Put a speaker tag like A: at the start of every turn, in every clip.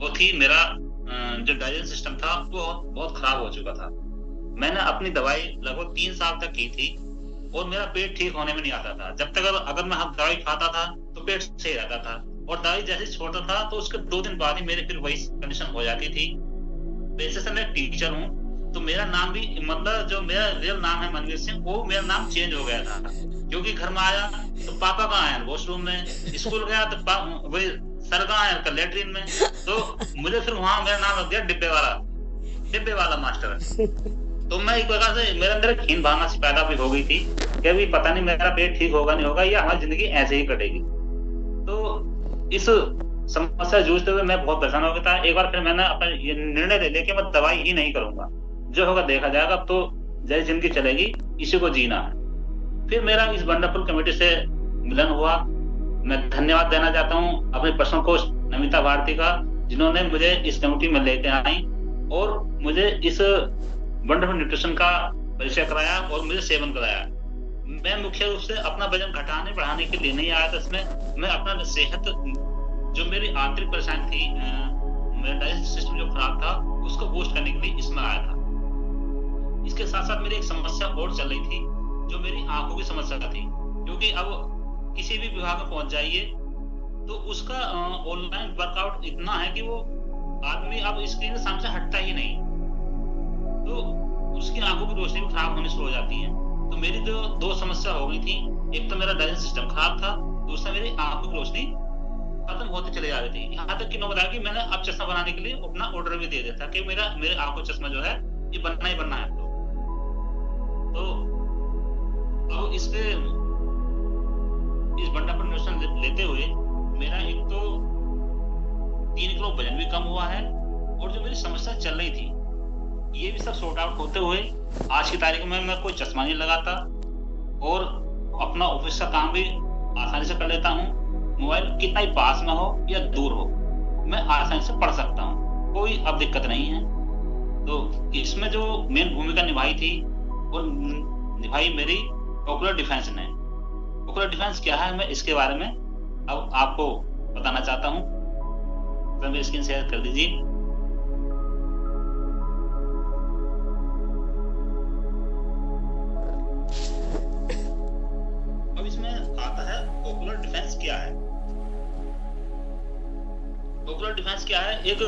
A: वो थी मेरा जो डाइजेशन सिस्टम था वो बहुत खराब हो चुका था। मैंने अपनी दवाई लगभग 3 साल तक की थी और मेरा पेट ठीक होने में नहीं आता था। जब तक अगर मैं दवाई खाता था तो पेट सही रहता था, और दवाई जैसे छोड़ता था तो उसके 2 दिन बाद ही मेरे फिर वही कंडीशन हो जाती थी। वैसे से मैं टीचर हूँ, तो मेरा नाम भी, मतलब जो मेरा रियल नाम है मनवीर सिंह, वो मेरा नाम चेंज हो गया था। क्योंकि घर में आया तो पापा कहाँ है, वॉशरूम में। स्कूल गया तो वही सर कहाँ है, लेटरिन में। तो मुझे फिर वहां मेरा नाम रख दिया डिब्बे वाला मास्टर। तो मैं एक प्रकार से मेरे अंदर एक हीन भावना सी पैदा भी हो गई थी कि अभी पता नहीं मेरा पेट ठीक होगा नहीं होगा, या हमारी जिंदगी ऐसे ही कटेगी। तो इस समस्या जूझते हुए मैं बहुत परेशान हो गया था। एक बार फिर मैंने अपना ये निर्णय ले लिया कि मैं दवाई ही नहीं करूंगा, जो होगा देखा जाएगा, अब तो जैसी जिंदगी चलेगी इसी को जीना है। फिर मेरा इस वंडरफुल कमेटी से मिलन हुआ। मैं धन्यवाद देना चाहता हूँ अपने पर्सनल कोच नमिता भारती का, जिन्होंने मुझे इस कमेटी में लेके आई और मुझे इस वंडरफुल न्यूट्रिशन का परिचय कराया और मुझे सेवन कराया। मैं मुख्य रूप से अपना वजन घटाने बढ़ाने के लिए नहीं आया था इसमें। मैं अपना सेहत, जो मेरी आंतरिक परेशानी थी, मेरा डाइजेस्टिव सिस्टम जो खराब था, उसको बूस्ट करने के लिए इसमें आया था। इसके साथ साथ मेरी एक समस्या और चल रही थी, जो मेरी आंखों की समस्या थी। क्योंकि अब किसी भी विभाग में पहुंच जाइए तो उसका ऑनलाइन वर्कआउट इतना है कि वो आदमी अब स्क्रीन के सामने से हटता ही नहीं, तो उसकी आंखों की रोशनी भी खराब होनी शुरू हो जाती है। तो मेरी जो 2 समस्या हो गई थी, एक तो मेरा डाइजेशन सिस्टम खराब था, दूसरा मेरी आंखों की रोशनी खत्म होती चली जा रही थी। यहाँ तक कि नौबत आ गई, मैंने अब चश्मा बनाने के लिए अपना ऑर्डर भी दे दिया था कि मेरे आंखों चश्मा जो है ये बनना ही बनना है। तो अब इस वंडरफुल न्यूट्रिशन लेते हुए मेरा एक तो 3 किलो वजन भी कम हुआ है, और जो मेरी समस्या चल रही थी ये भी सब सॉर्ट आउट होते हुए आज की तारीख में मैं कोई चश्मा नहीं लगाता और अपना ऑफिस का काम भी आसानी से कर लेता हूँ। मोबाइल कितना ही पास में हो या दूर हो, मैं आसानी से पढ़ सकता हूँ, कोई अब दिक्कत नहीं है। तो इसमें जो मेन भूमिका निभाई थी वो निभाई मेरी ओकुलर डिफेंस ने। ओकुलर डिफेंस क्या है, मैं इसके बारे में अब आपको बताना चाहता हूँ। तो मेरी स्क्रीन शेयर कर दीजिए। अब इसमें आता है ओकुलर डिफेंस क्या है। ओकुलर डिफेंस क्या है, एक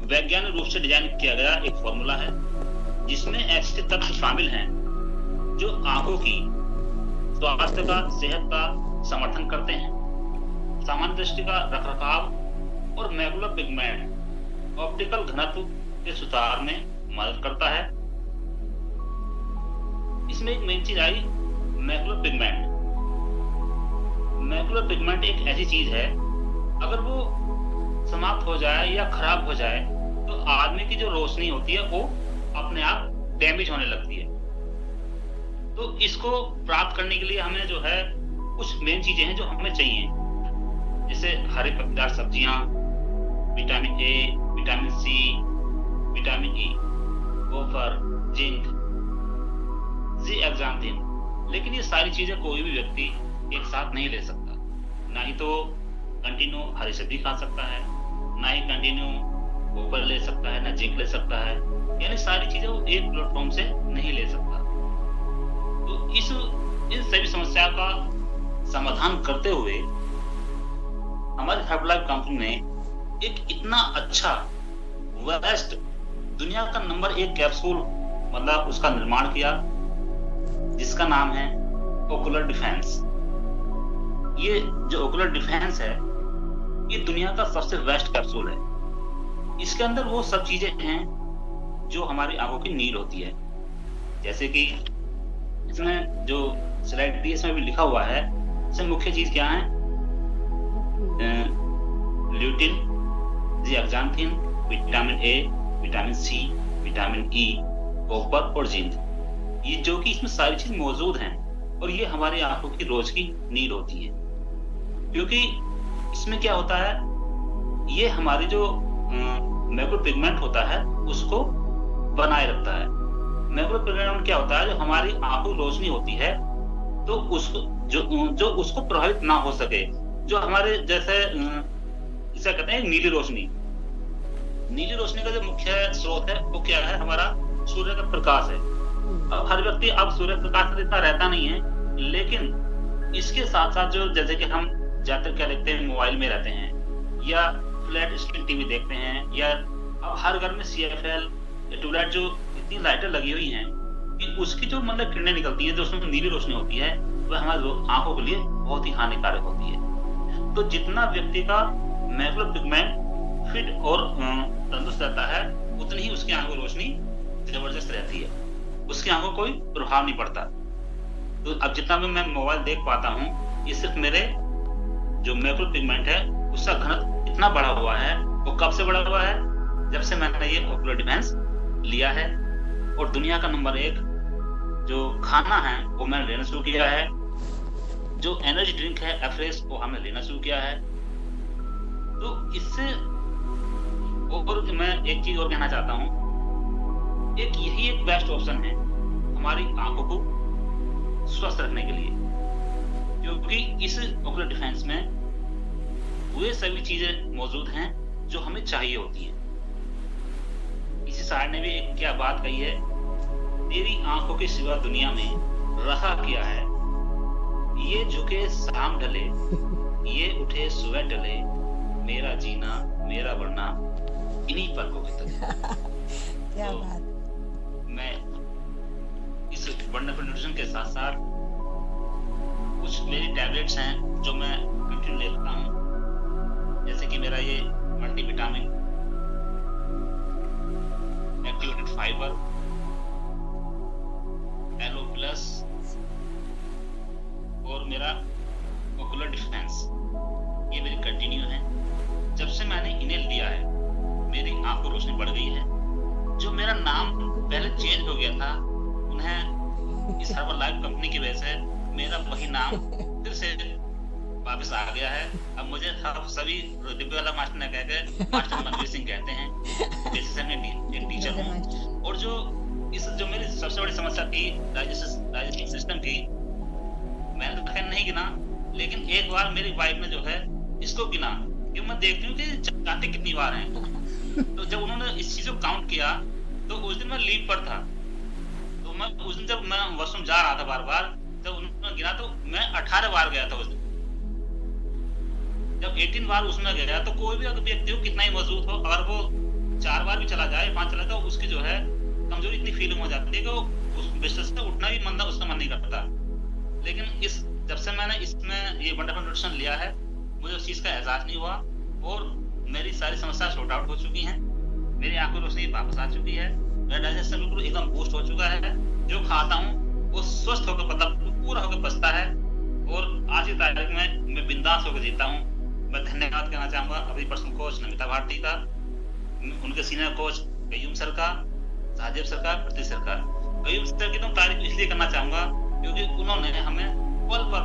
A: वैज्ञानिक रूप से डिजाइन किया गया एक फॉर्मूला है, जिसमें ऐसे तत्व शामिल हैं जो आंखों की स्वास्थ्य का, सेहत का समर्थन करते हैं, सामान्य दृष्टि का रखरखाव और मैकुलर पिगमेंट ऑप्टिकल घनत्व के सुधार में मदद करता है। इसमें एक मेन चीज आई, मैकुलर पिगमेंट। मैकुलर पिगमेंट एक ऐसी चीज है, अगर वो समाप्त हो जाए या खराब हो जाए तो आदमी की जो रोशनी होती है वो अपने आप डैमेज होने लगती है। तो इसको प्राप्त करने के लिए हमें जो है कुछ मेन चीजें हैं जो हमें चाहिए, जैसे हरे पत्तेदार सब्जियां, vitamin A, vitamin C, vitamin E, copper, zinc, zeaxanthin. लेकिन ये सारी चीजें कोई भी व्यक्ति एक साथ नहीं ले सकता। ना ही तो कंटिन्यू हरी सब्जी खा सकता है, ना ही कंटिन्यू कॉपर ले सकता है, ना जिंक ले सकता है, यानी सारी चीजें वो एक प्लेटफॉर्म से नहीं ले सकता। तो इन सभी समस्या का समाधान करते हुए हमारी हर्बलाइफ कंपनी ने एक इतना अच्छा वेस्ट दुनिया का नंबर 1 कैप्सूल मतलब उसका निर्माण किया, जिसका नाम है ओकुलर डिफेंस। ये जो ओकुलर डिफेंस है ये दुनिया का सबसे बेस्ट कैप्सूल है। इसके अंदर वो सब चीजें हैं जो हमारी आंखों की नीड होती है, जैसे कि इसमें जो स्लाइड दी इसमें भी लिखा हुआ है, इसमें मुख्य चीज क्या है, lutein, zeaxanthin, vitamin A, vitamin C, vitamin E, copper और जिंक, ये जो कि इसमें सारी चीज मौजूद हैं और ये हमारी आंखों की रोज की नीड होती है। क्योंकि इसमें क्या होता है, ये हमारी जो मैकुलर पिगमेंट होता है उसको बनाए रखता है। मैकुलर पिगमेंट क्या होता है, जो हमारी आंखों की रोशनी होती है तो उसको जो उसको प्रभावित ना हो सके, जो हमारे जैसे इसे कहते हैं नीली रोशनी। नीली रोशनी का जो मुख्य स्रोत है वो क्या है, हमारा सूर्य का प्रकाश है। अब हर व्यक्ति अब सूर्य प्रकाश से इतना रहता नहीं है, लेकिन इसके साथ साथ जो जैसे कि हम ज्यादातर क्या देखते हैं, मोबाइल में रहते हैं या फ्लैट स्क्रीन टीवी देखते हैं, या अब हर घर में CFL या ट्यूबलाइट जो इतनी लाइटें लगी हुई हैं कि उसकी जो मतलब किरणें निकलती हैं, जो उसमें नीली रोशनी होती है, वह हमारी आंखों के लिए बहुत ही हानिकारक होती है। तो जितना व्यक्ति का मैकुलर पिगमेंट फिट और तंदुरुस्त रहता है, उतनी ही उसकी आंखों की रोशनी जबरदस्त रहती है, उसकी आंखों को कोई प्रभाव नहीं पड़ता। तो अब जितना भी मैं मोबाइल देख पाता हूँ, ये सिर्फ मेरे जो मैकुलर पिगमेंट है उसका घनत्व इतना बढ़ा हुआ है। वो कब से बढ़ा हुआ है, जब से मैंने ये ओकुलर डिफेंस लिया है। और दुनिया का नंबर 1 जो खाना है वो मैंने लेना शुरू किया है, जो एनर्जी ड्रिंक है एफ्रेश वो हमने लेना शुरू किया है। तो इससे और मैं एक चीज और कहना चाहता हूँ, यही एक बेस्ट ऑप्शन है हमारी आंखों को स्वस्थ रखने के लिए, क्योंकि इस ओकुलर डिफेंस में वे सभी चीजें मौजूद हैं जो हमें चाहिए होती हैं। इसी शायर ने भी एक क्या बात कही है, तेरी आंखों के सिवा दुनिया में रहा क्या है, ये झुके शाम ढले, ये उठे सुबह ढले, मेरा जीना मेरा बढ़ना इन्हीं पलकों के तले।
B: क्या
A: तो
B: बात।
A: मैं इस वंडरफुल न्यूट्रिशन के साथ साथ कुछ मेरी टैबलेट्स हैं जो मैं कंटिन्यू लेता हूँ, जैसे कि मेरा ये multivitamin, activated fibre, aloe plus और मेरा ओकुलर डिफेंस, ये मेरी कंटिन्यू है। जब से मैंने इन्हें लिया है मेरी आंख को रोशनी बढ़ गई है। जो मेरा नाम पहले चेंज हो गया था, उन्हें इस हर्बल लाइफ कंपनी की वजह से मेरा वही नाम फिर से वापस आ गया है। अब मुझे सभी डिब्बे वाला मास्टर ने कहकर मास्टर मनवीर सिंह कहते हैं, जैसे से मैं एक टीचर हूँ। और जो मेरी सबसे बड़ी समस्या थी डाइजेस्टिव सिस्टम की, मैंने तो खैर नहीं गिना, लेकिन एक बार मेरी वाइफ ने जो है इसको गिना, क्योंकि मैं देखती हूँ कि जाते कितनी बार हैं। तो जब उन्होंने इस चीज को काउंट किया, तो उस दिन मैं लीव पर था, तो मैं उस दिन जब मैं वॉशरूम जा रहा था बार बार, जब उन्होंने गिना तो मैं 18 बार गया था उस दिन। जब 18 बार उसमें गया, तो कोई भी अगर व्यक्ति हो कितना ही मजबूत हो, अगर वो 4 बार भी चला जाए, 5 चला जाए, तो उसकी जो है कमजोरी इतनी फीलिंग हो जाती है कि उस बिस्तर से उठना भी उसका मन नहीं करता। लेकिन जब से मैंने इसमें ये वंडरफुल न्यूट्रिशन लिया है, मुझे उस चीज का एहसास नहीं हुआ और मेरी सारी समस्या सॉर्ट आउट हो चुकी हैं। मेरी आंखों की रोशनी वापस आ चुकी है, मेरा डाइजेशन बिल्कुल एकदम बूस्ट हो चुका है। जो खाता हूँ वो स्वस्थ होकर पूरा होकर पचता है, और आज की तारीख में मैं बिंदास होकर जीता हूँ। मैं धन्यवाद कहना चाहूंगा अपनी पर्सनल कोच नमिता भारती का, उनके सीनियर कोच कयूम सर का, साजिब सर का, प्रति सर का। कयूम सर की तो तारीफ इसलिए करना चाहूंगा क्योंकि उन्होंने हमें पल पर